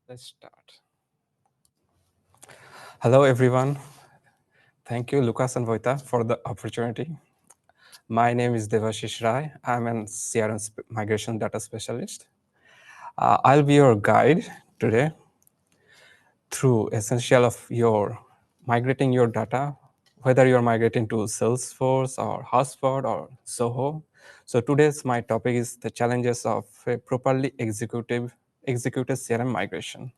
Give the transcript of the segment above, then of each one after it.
Let's start. Hello, everyone. Thank you, Lucas and Voita, for the opportunity. My name is Debashis Roy. I'm an CRM migration data specialist. I'll be your guide today through essential of your migrating your data, whether you're migrating to Salesforce or HubSpot or Zoho. So today's my topic is the challenges of a properly executed CRM migration.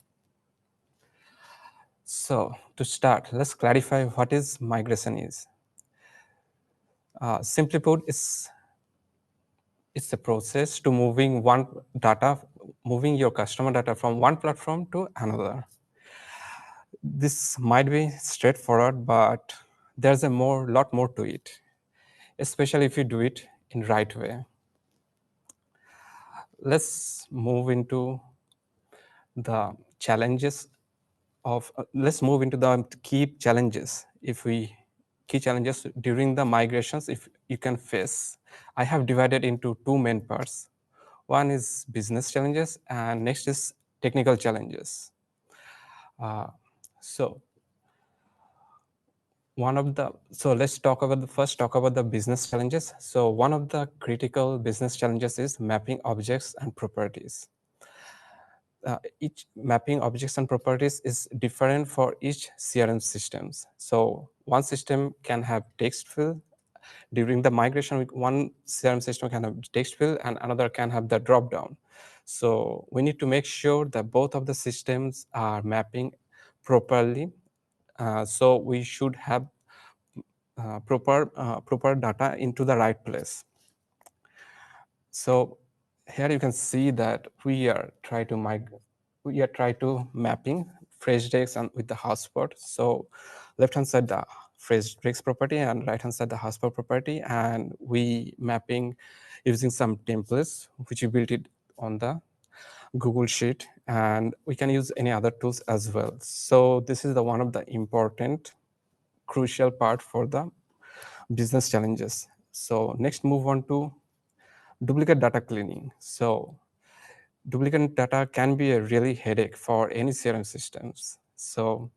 So to start, let's clarify what is migration is. Simply put, it's a process to moving your customer data from one platform to another. This might be straightforward, but there's a lot more to it, especially if you do it in right way. Let's move into the challenges let's move into the key challenges during the migrations if you can face. I have divided into two main parts. One is business challenges and next is technical challenges. So let's talk about the business challenges. So one of the critical business challenges is mapping objects and properties. Each mapping objects and properties is different for each CRM systems. So one system can have text field. During the migration, one CRM system can have text field and another can have the drop down. So we need to make sure that both of the systems are mapping properly. So we should have proper data into the right place. So here you can see that we are trying to mapping Freshdesk and with the HubSpot. So left hand side the Freshdesk property and right hand side the HubSpot property, and we mapping using some templates which we built it on the Google Sheet, and we can use any other tools as well. So this is the one of the important crucial part for the business challenges. So next move on to duplicate data cleaning. So duplicate data can be a really headache for any CRM systems. So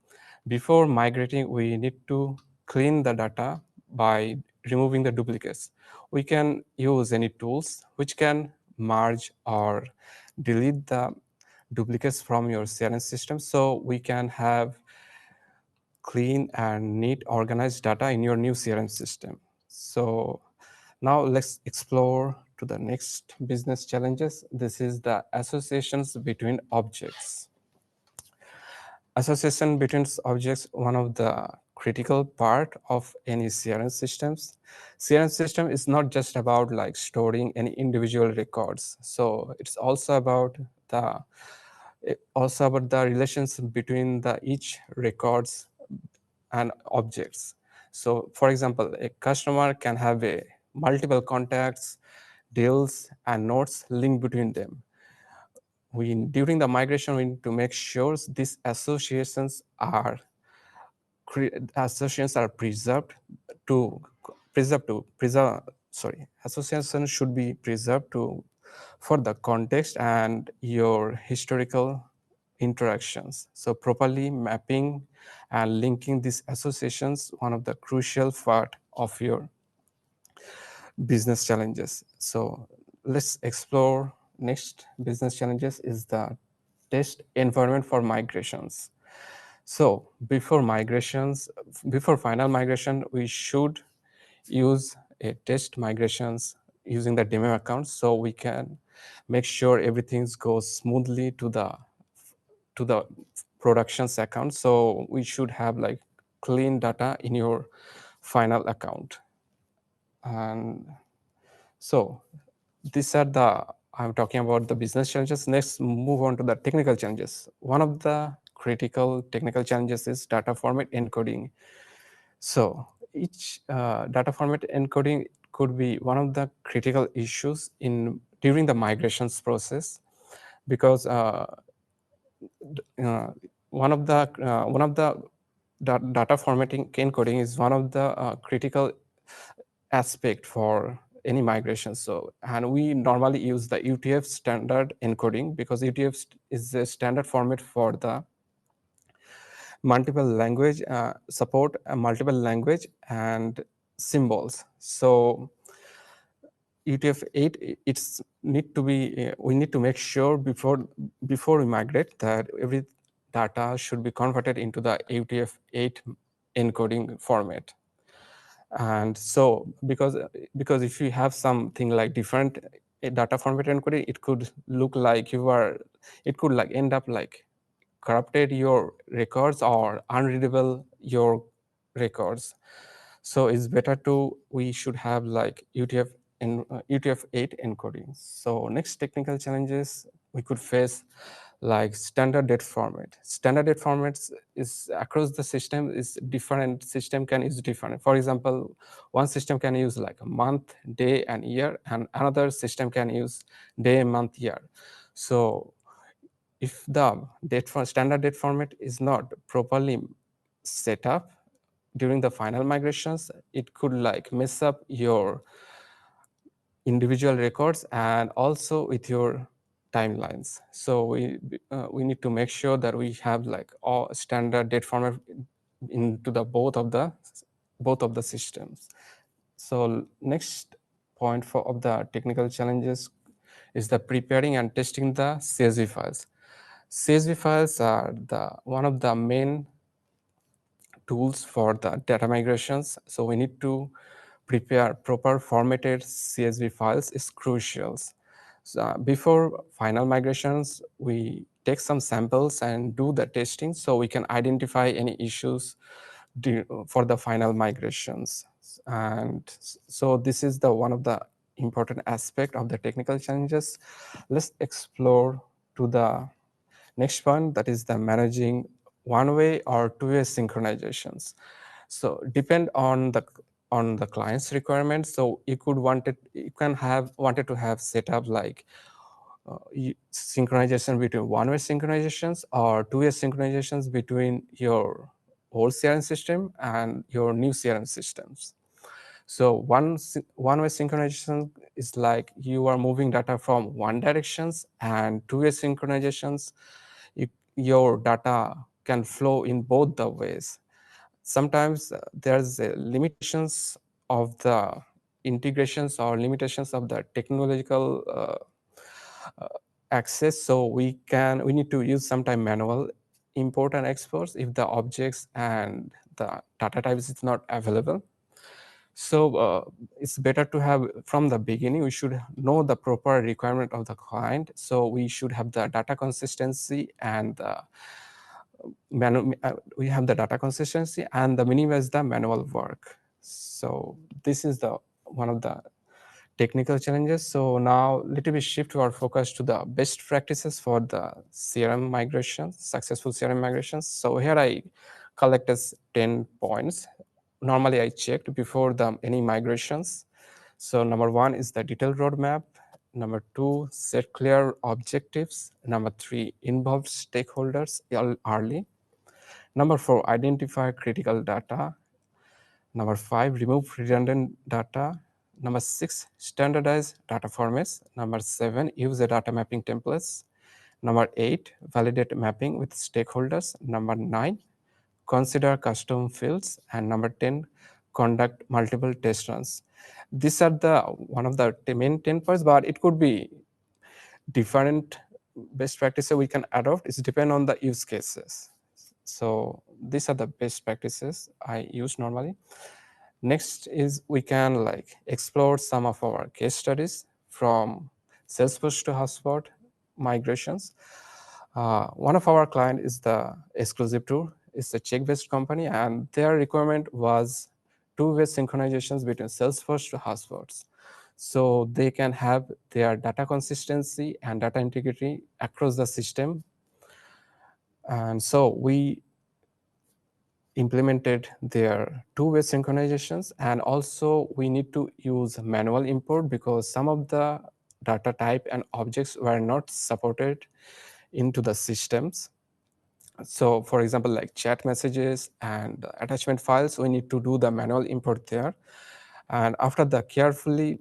before migrating, we need to clean the data by removing the duplicates. We can use any tools which can merge or delete the duplicates from your CRM system, so we can have clean and neat organized data in your new CRM system. So now let's explore to the next business challenges. This is the associations between objects. Association between objects, one of the critical part of any CRM systems. CRM system is not just about like storing any individual records. So it's also about the relations between the each records and objects. So for example, a customer can have a multiple contacts, deals, and notes linked between them. During the migration, we need to make sure these associations are preserved to associations should be preserved to for the context and your historical interactions. So properly mapping and linking these associations, one of the crucial part of your business challenges. So let's explore next business challenges is the test environment for migrations. So before final migration, we should use a test migrations using the demo account, so we can make sure everything goes smoothly to the productions account. So we should have like clean data in your final account. And so these are I'm talking about the business challenges. Next, move on to the technical challenges. One of the critical technical challenges is data format encoding. So each data format encoding could be one of the critical issues during the migrations process, because one of the data formatting encoding is one of the critical aspect for any migration. So, and we normally use the UTF standard encoding because UTF is the standard format for the multiple language support, multiple language and symbols. So UTF-8, it's need to be, we need to make sure before we migrate that every data should be converted into the UTF-8 encoding format. And so because if you have something like different data format encoding, it could look like it could like end up like corrupted your records or unreadable your records. So it's better to, we should have like UTF-8 encoding. So next technical challenges we could face, like standard date format. Standard date formats is across the system, is different system can use different. For example, one system can use like a month, day and year, and another system can use day, month, year. So if the standard date format is not properly set up during the final migrations, it could like mess up your individual records and also with your timelines. So we need to make sure that we have like all standard date format into the both of the systems. So next point of the technical challenges is the preparing and testing the CSV files. CSV files are one of the main tools for the data migrations. So we need to prepare proper formatted CSV files is crucial. So before final migrations, we take some samples and do the testing so we can identify any issues for the final migrations. And so this is the one of the important aspect of the technical challenges. Let's explore to the next point, that is the managing one-way or two-way synchronizations. So depend on the client's requirements. So you can have wanted to have set up like synchronization between one-way synchronizations or two-way synchronizations between your old CRM system and your new CRM systems. So one-way synchronization is like you are moving data from one directions, and two-way synchronizations, your data can flow in both the ways. Sometimes there's limitations of the integrations or limitations of the technological access. So we need to use sometime manual import and exports if the objects and the data types is not available. So it's better to have from the beginning, we should know the proper requirement of the client. So we should have the data consistency and we have the data consistency and the minimize the manual work. So this is the one of the technical challenges. So now little bit shift our focus to the best practices for the CRM migrations, successful CRM migrations. So here I collected 10 points. Normally I checked before any migrations. So number one is the detailed roadmap. Number two, set clear objectives. Number three, involve stakeholders early. Number four, identify critical data. Number five, remove redundant data. Number six, standardize data formats. Number seven, use the data mapping templates. Number eight, validate mapping with stakeholders. Number nine, consider custom fields. And number 10, conduct multiple test runs. These are the one of the main 10 points, but it could be different best practices we can adopt. It depends on the use cases. So these are the best practices I use normally. Next is we can like explore some of our case studies from Salesforce to HubSpot migrations. One of our client is the Exclusive Tour. It's a Czech-based company, and their requirement was two-way synchronizations between Salesforce to HubSpot. So they can have their data consistency and data integrity across the system. And so we implemented their two-way synchronizations, and also we need to use manual import because some of the data type and objects were not supported into the systems. So for example, like chat messages and attachment files, we need to do the manual import there. And after the carefully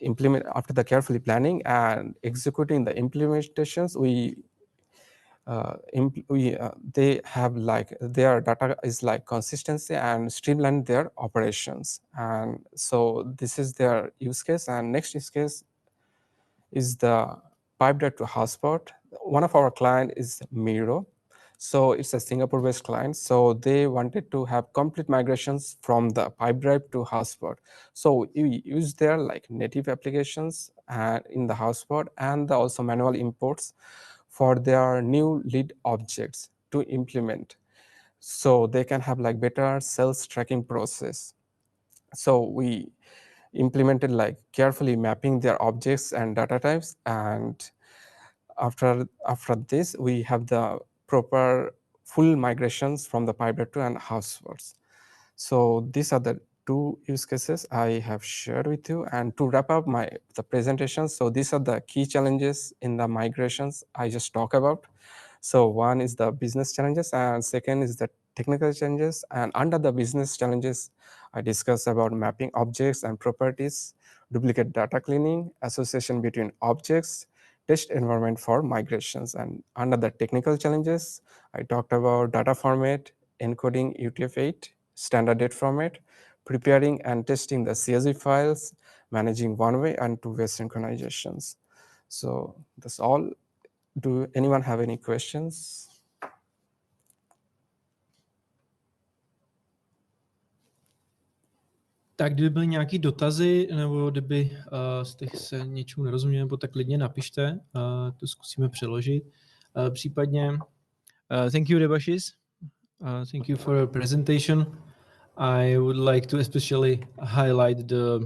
implement after the carefully planning and executing the implementations, they have like their data is like consistency and streamline their operations. And so this is their use case. And next use case is the pipe drive to HubSpot. One of our client is Miro. So it's a Singapore-based client. So they wanted to have complete migrations from the pipe drive to HubSpot. So you use their like native applications in the HubSpot and also manual imports for their new lead objects to implement. So they can have like better sales tracking process. So we implemented like carefully mapping their objects and data types, and after this we have the proper full migrations from the pipe to and HubSpot. So these are the two use cases I have shared with you. And to wrap up the presentation, so these are the key challenges in the migrations I just talked about. So one is the business challenges, and second is the technical challenges. And under the business challenges, I discussed about mapping objects and properties, duplicate data cleaning, association between objects, test environment for migrations. And under the technical challenges, I talked about data format, encoding UTF-8, standard date format, preparing and testing the CSV files, managing one-way and two-way synchronizations. So that's all. Do anyone have any questions? Tak kdyby byly nějaké dotazy, nebo kdyby jste se něčemu nerozuměli, nebo tak klidně napište, to zkusíme přeložit. Případně, thank you, Debashis. Thank you for your presentation. I would like to especially highlight the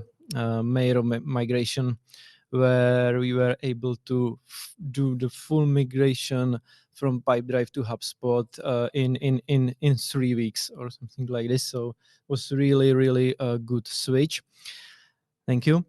Miro migration, where we were able to do the full migration from Pipedrive to HubSpot in 3 weeks or something like this. So it was really a good switch. Thank you.